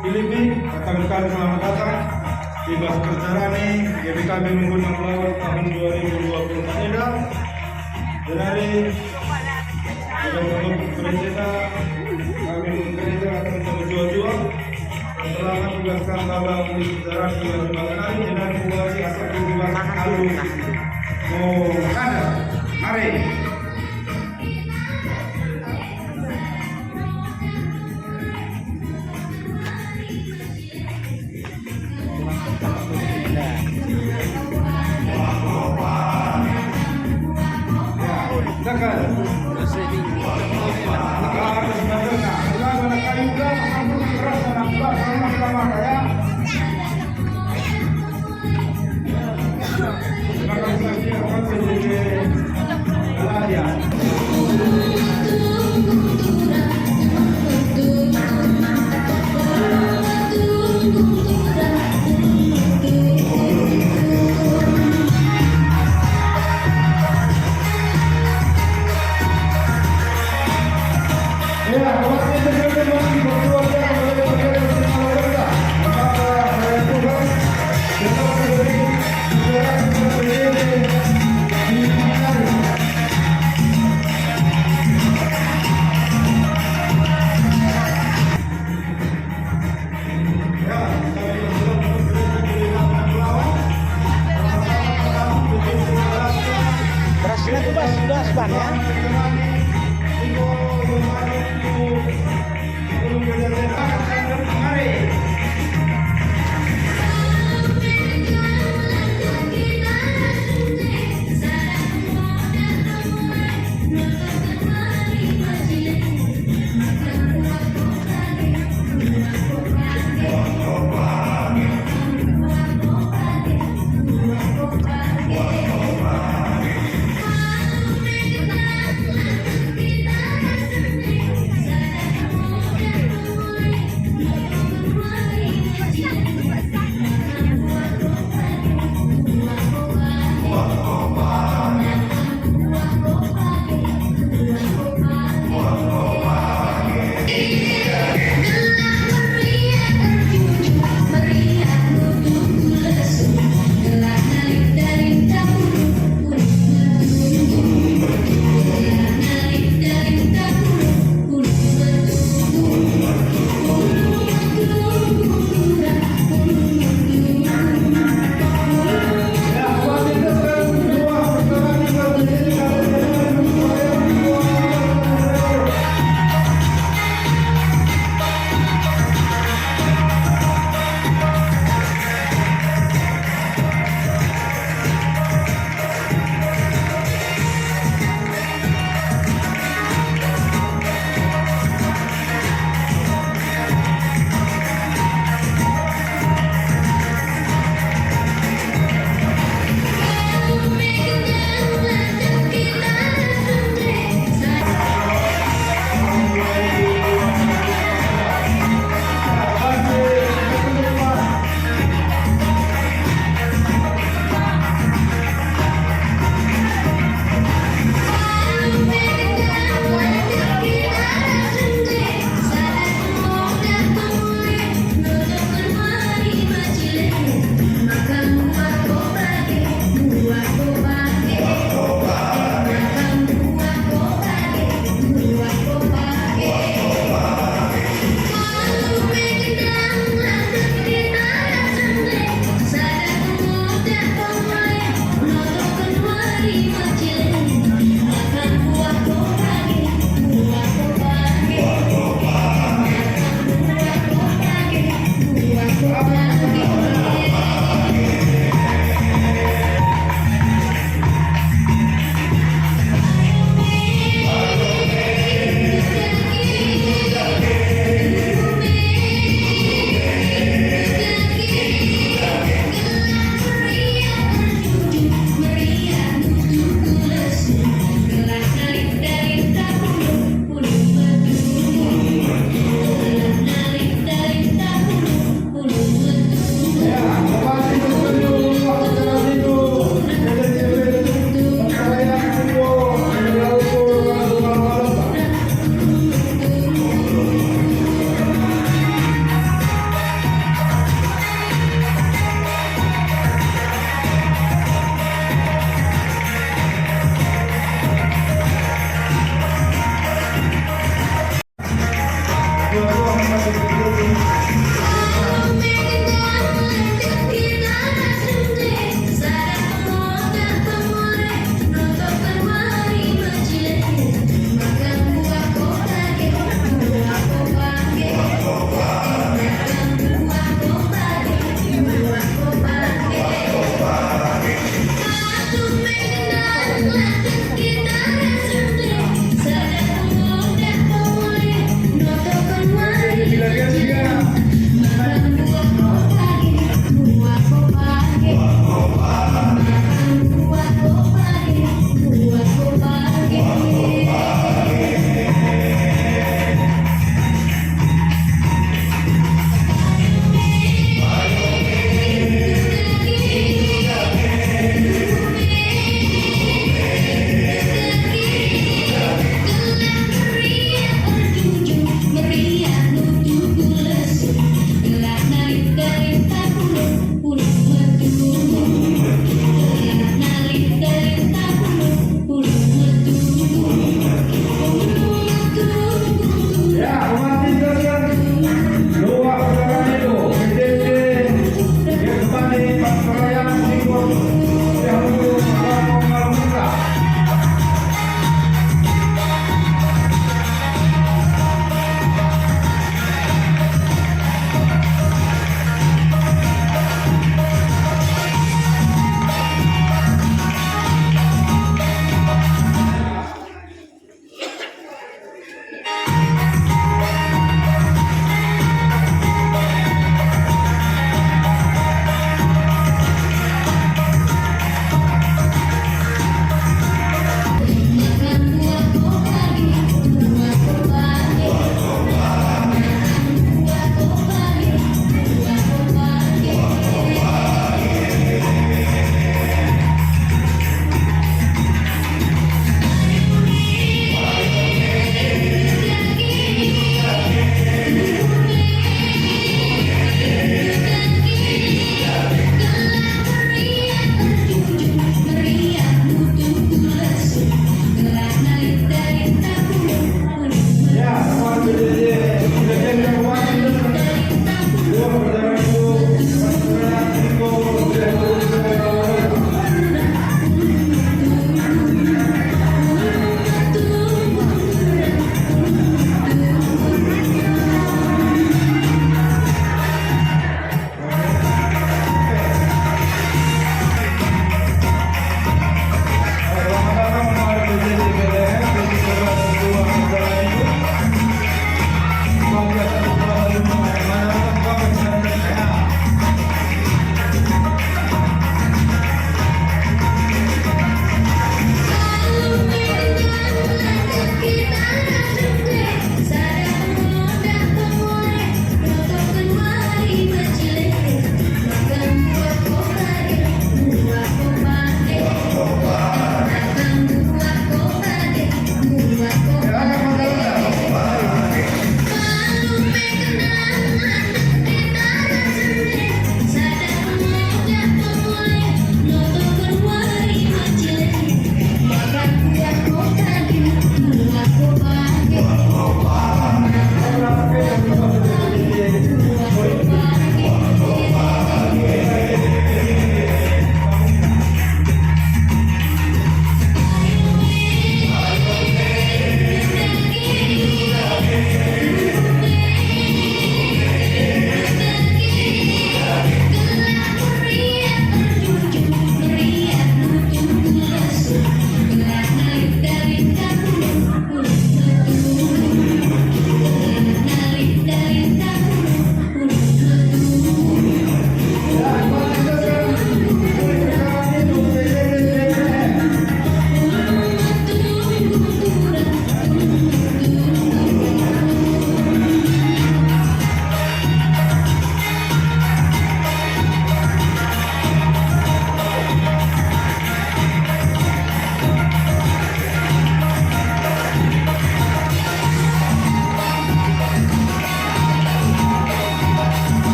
Filipin, katakan selamat datang di Baskar Carane GBK Binungun yang melawan tahun 2020 Kaneda. Dan hari gereja kami gereja akan berjuang-juang setelah tugaskan babang di sejarah di Bangkai dengan menguasai asal tujuan kalu. Oh, ada, mari.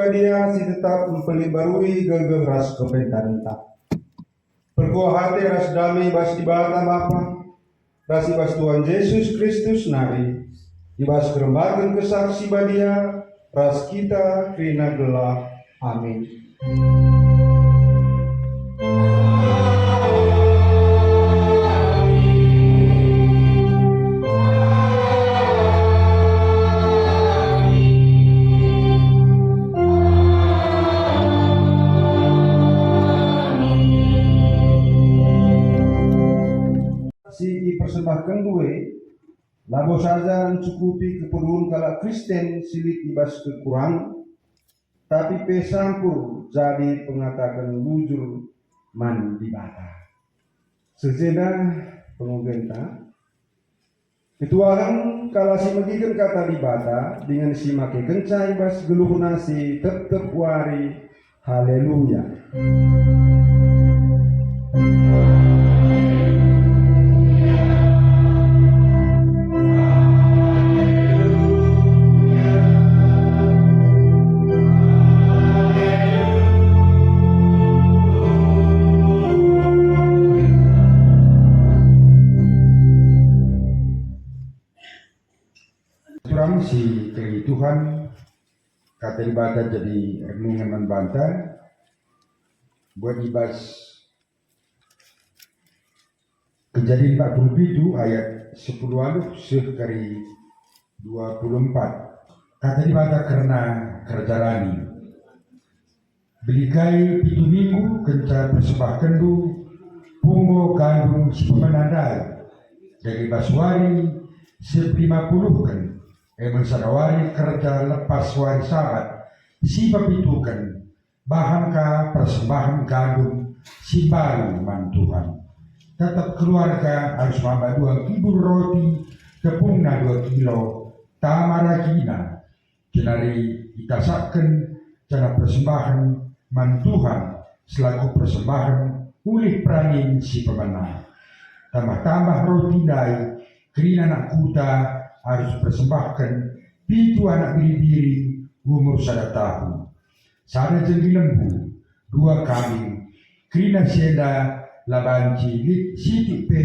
dia si tetap mempelibarui gegeh ras kepentarenta. Perkuah hati ras damai bas di bata Bapa, ras ibas Tuhan Yesus Kristus nari, ibas kerembakan kesaksi badia, ras kita krina gelap. Amin. Persembahkan duwe labo saja mencukupi keperluan kala Kristen silit ibas kekurang, tapi pesampur jadi pengatakan lujur man di bata sejenak pengugenta ketualan kala si megigen kata di bata dengan si make kenca ibas geluh nasi tetep wari. Haleluya. Kata bata jadi renungan banta buat dibahas Kejadian 47 ayat 10 aluf sekali 24. Kata bata karena kerjarani belikai itu minggu kenca persembahkan du punggo kandung si pemenandai dari baswari 50 kan emang sadawari kerja lepas wari sabat si papitukan bahanka persembahan kandung si baru mantuhan tetap keluarga harus mamba 2 kibul roti tepungna 2 kilo tamaragina jenari itasaken cara persembahan mantuhan selaku persembahan ulih pranin si pemenang tambah-tambah roti dai kerina anak kuta harus persembahkan pitu anak biri-biri umur 1 tahun sada jenggi lembu 2 kambing kerina sienda labanci sitik pe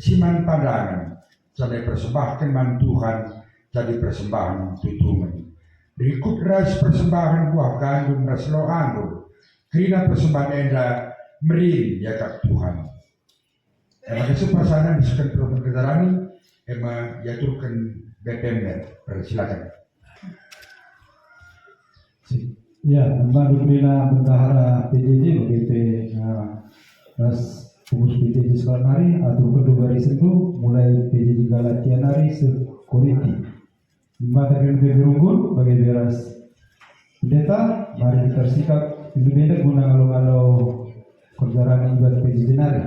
siman pandangan sampai persembahkan mantuhan jadi persembahan tutungan berikut ras persembahan buah gandum ras lo anggur kerina persembahan enda merin ya kak Tuhan. Emang itu pasangan disukan program kedarani emang diaturkan BPM persilakan. Ya, membantu Brina Bendahara PJJ begitu ras pengurus PJJ sekolah nari atau kedua hari sendu mulai PJJ Galatia nari sekuriti. Membantu PJJ Berunggun bagi beras pendeta, mari kita sikap lebih beda guna ngalau-ngalau kerjaan ibadah PJJ nari.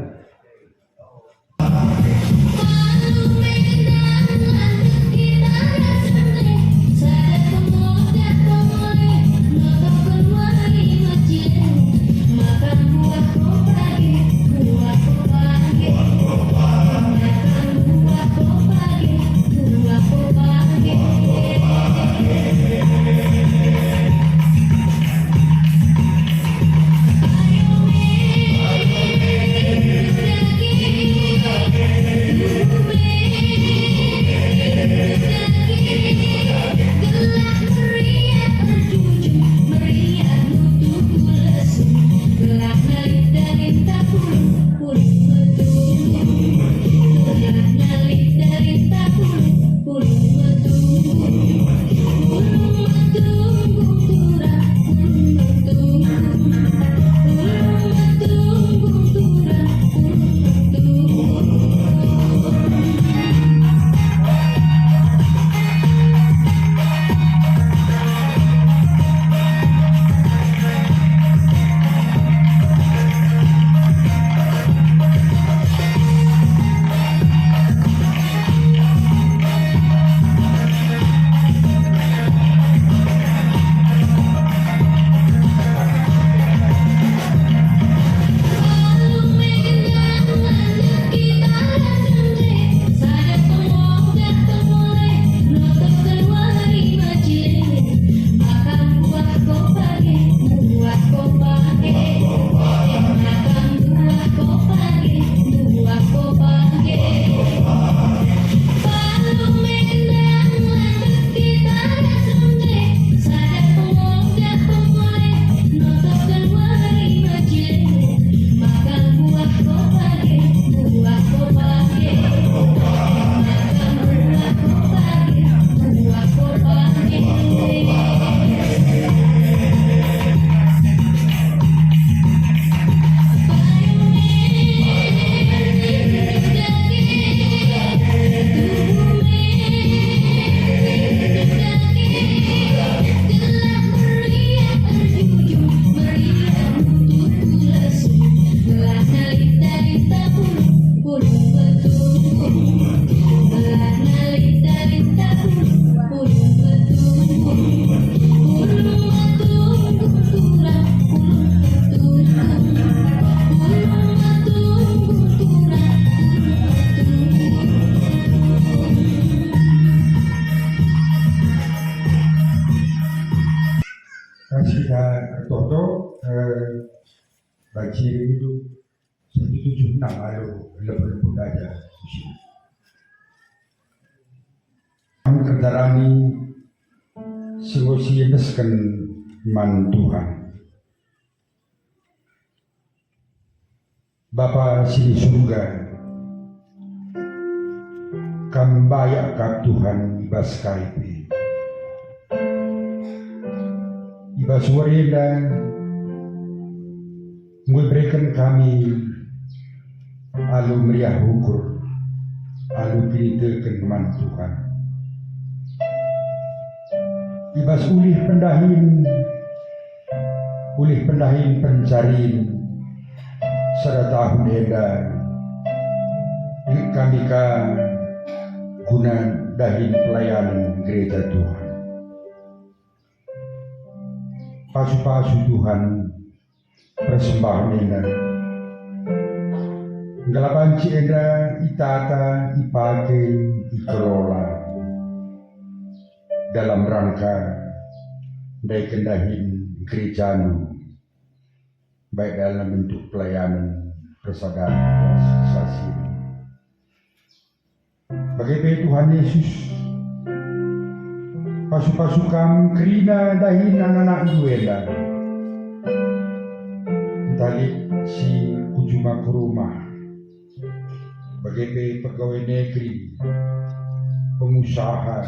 Baciri itu 176 lebih aja. Kami kerjarani singosienesken man Tuhan. Bapa sini surga, kambaya ka Tuhan ibas kaipi. Ibas warenda, berikan kami alu meriah ukur, alu pinitakan man Tuhan. Ibas ulih pendahin pencariin, sada tahun edar, kami ka guna dahin pelayanan gereja Tuhan. Pasu-pasu Tuhan persembahan enda, galapanci enda itata ipake ikelola dalam rangka dari kendahin gerejanu, baik dalam bentuk pelayanan persaudaraan sasi. Bagi Tuhan Yesus, pasu-pasu kami kerina dahin anak-anak duela, tadi si kujuma ke rumah, bagi pegawai negeri, pengusaha,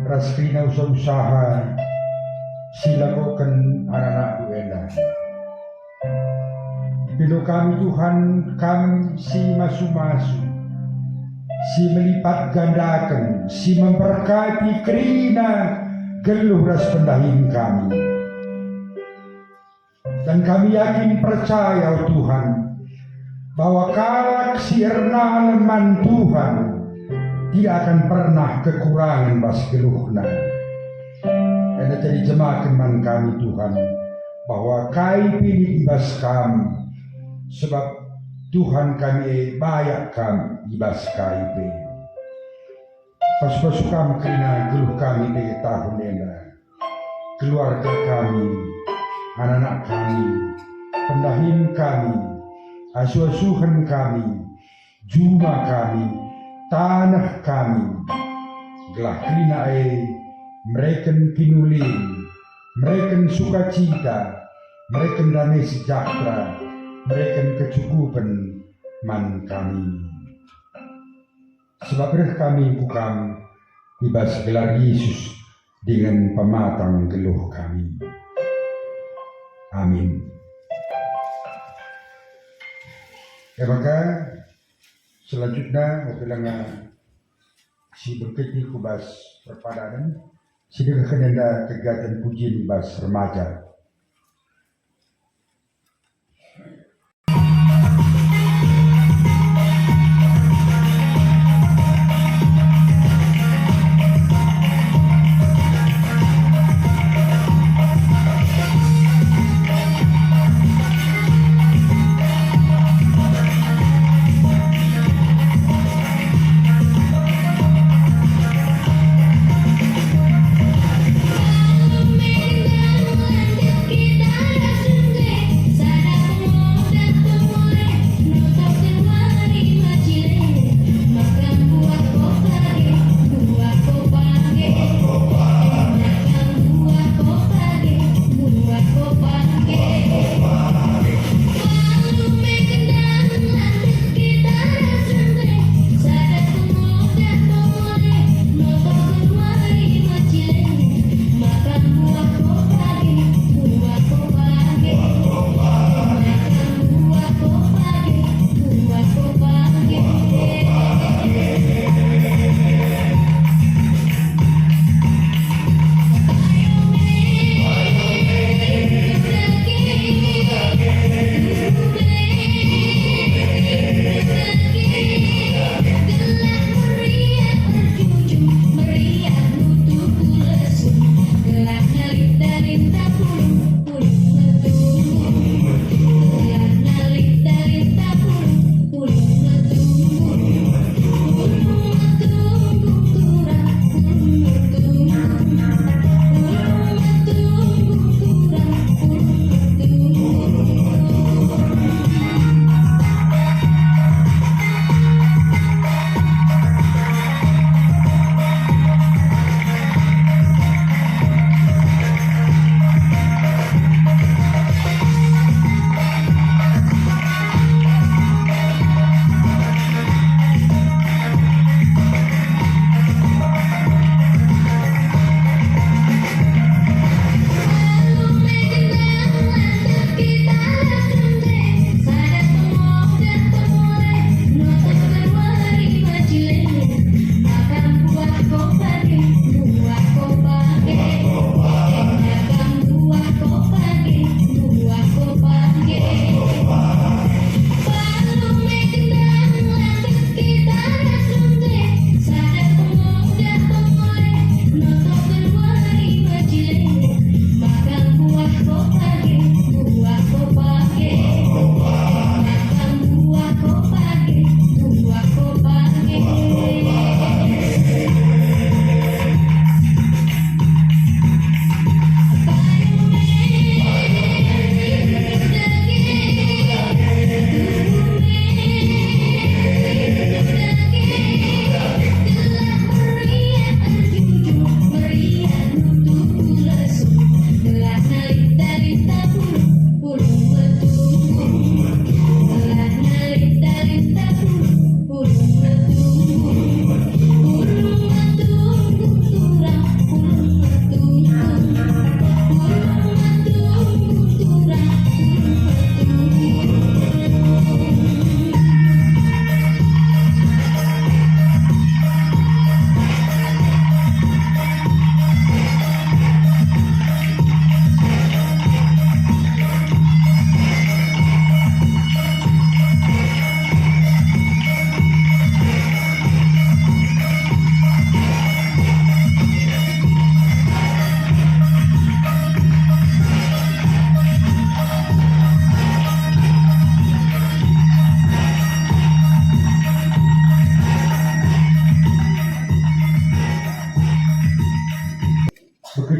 raskrina usaha-usaha, silakukan anak-anak duela. Dipilo kami Tuhan, kami si masu-masu, si melipat gandakan, si memberkati kerina geluh ras pendahin kami. Dan kami yakin percaya Tuhan, bahwa kalak si erna leman Tuhan tidak akan pernah kekurangan bas geluhna. Dan jadi jemaah man kami Tuhan, bahwa kai pilih ibas kami, sebab Tuhan kami bayak kami ibas KIP. Pas kami kena geluh kami di tahun ini, keluarga kami, anak-anak kami, pendahin kami, asuh-asuhan kami, juma kami, tanah kami, gelah kena mereka kinulin, mereka sukacita, mereka damai sejahtera, mereka kecukupan man kami. Sebab kami bukan ibas gelar Yesus dengan pematang geluh kami. Amin. Ya maka selanjutnya apabila si berketi kubas perpadanan, sidang kenenda kegiatan pujian ibas remaja.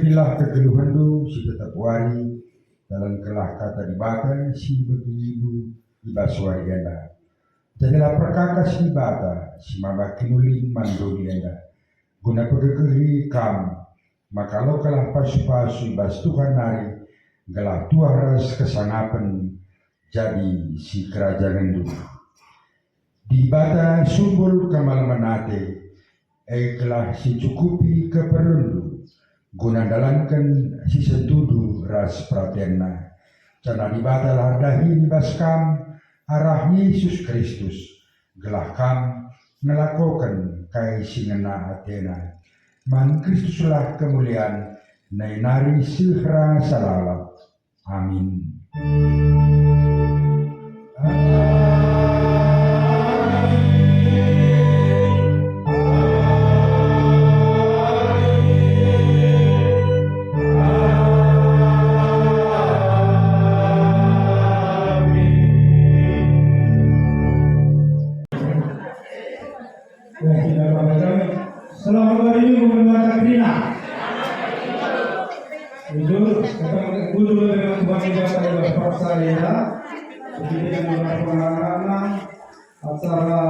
Begitulah kegeluhan du si tetap wari dalam kelah kata dibata si begitu ibaswari enda. Jadilah perkakas si bata si mama kinulin mandoli enda. Guna pegegehi kam maka lo kalah pasu-pasu ibas Tuhan nari gelah tuaras kesangapen jadi si kerajaan du. Di bata sumbul kamal menate kelah si cukupi keperundu guna dalankan si setudu ras pratenna cana dibadalah dahi baskam arah Yesus Kristus gelah kam ngelakokan kai singena atena man Kristuslah kemuliaan nainari sihra salalap amin. Selamat hari Minggu mendengarkan Krina. Jujur, kudu dengan kebahagiaan pada paksa ya. Jadi dengan pengalaman acara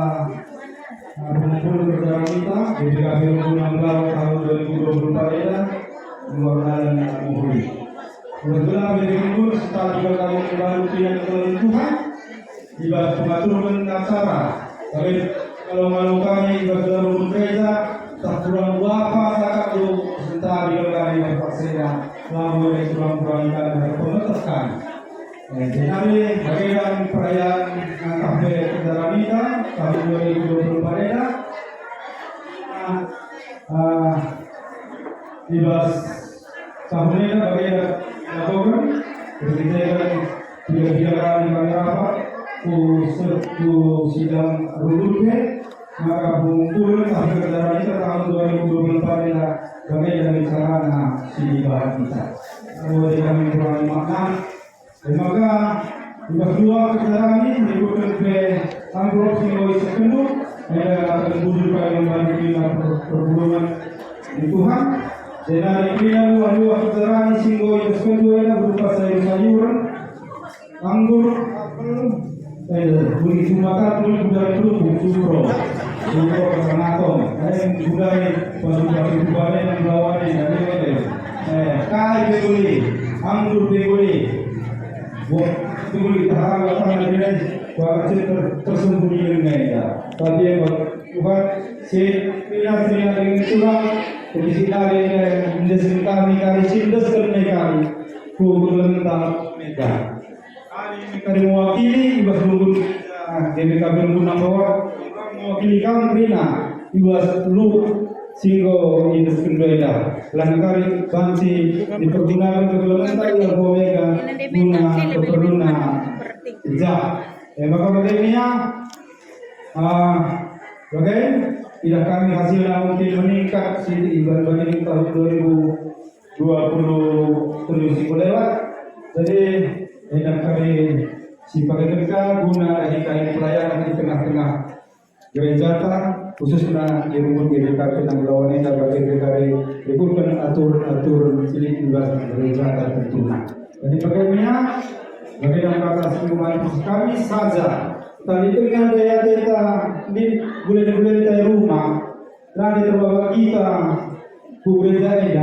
pengumpul berjalan kita di KPU 16 tahun 2024 ya, mengenai menghuni. Kebetulan menjadi minggu setelah 3 tahun kembali pilihan Tuhan, dibahas pengaturkan acara. Tapi kalau kami berjalan gereja tak kurang berapa tak perlu sebentar dilakukan berpaksanya selama kurang dan pemetekan. Jadi bagian perayaan kafe kendaraan kita tahun 2024 ini dibahas tahun ini bagian lakukan ketika tidak di rapat ku sidang rulutnya maka pengumpul kafe kendaraan kita tahun 2024 ini bagian dari sarana si bahan kita. Kalau kami kurang makna maka berdua kendaraan ini mengikuti ke Anggrok Singgoi Sekendu yang akan menunjukkan membantu kita perhubungan di Tuhan. Dan hari ini dua kendaraan Singgoi Sekendu ini berupa sayur-sayuran, anggur, begitu maka tulis budaya itu sukro kesanaton, budaya pasukan budaya yang bawaannya dari kai beguli, anggur beguli. Tunggu tahap apa yang bahasa tersembunyi dengan ya. Tapi bukan si pilihan dengan curang, kondisi kali mendesak kami cintas kami kuburan tentang mereka. Kali mewakili ibas lubun jadi kami guna bawa mewakili kami Rina ibas lu singgo indes kendala langkari bansi dipergunakan kegelangan tadi Omega guna keperluan ja maka bagainya tidak kami hasilnya mungkin meningkat si dibanding tahun 2020 si lewat jadi enak kami si pakai mereka guna dari pelayanan di tengah-tengah gereja khususnya di rumah GKP yang lawannya dapat GKP dibutuhkan atur silik juga gereja tertentu. Jadi bagaimana kata semua kami saja tadi dengan daya kita di bulan-bulan dari rumah dan terbawa kita ke gereja ini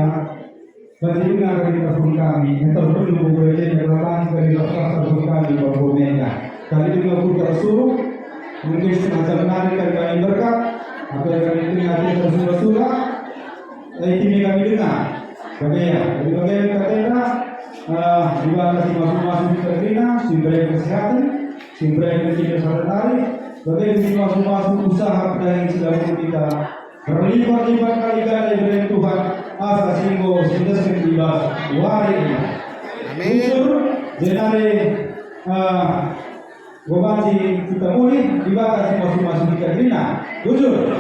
Bagi juga dari tersebut kami, yang terperlu bekerja dalam dari rasa tersebut kami berbumega. Kali juga juga suruh mungkin semacam menarik dari kami berkat atau yang kami dengar di Rasulullah. Ini kami dengar. Bagaimana? Jadi bagaimana katanya? Juga kasih masuk-masuk di kerina, sumber kesehatan, sumber kesehatan hari. Bagaimana masuk-masuk usaha yang sedang kita berlipat-lipat kali ganda dari Tuhan. Asa singgo sudah tiba wari unsur jenare gobaji kita mulai dibatasi masuk-masuk di kerina jujur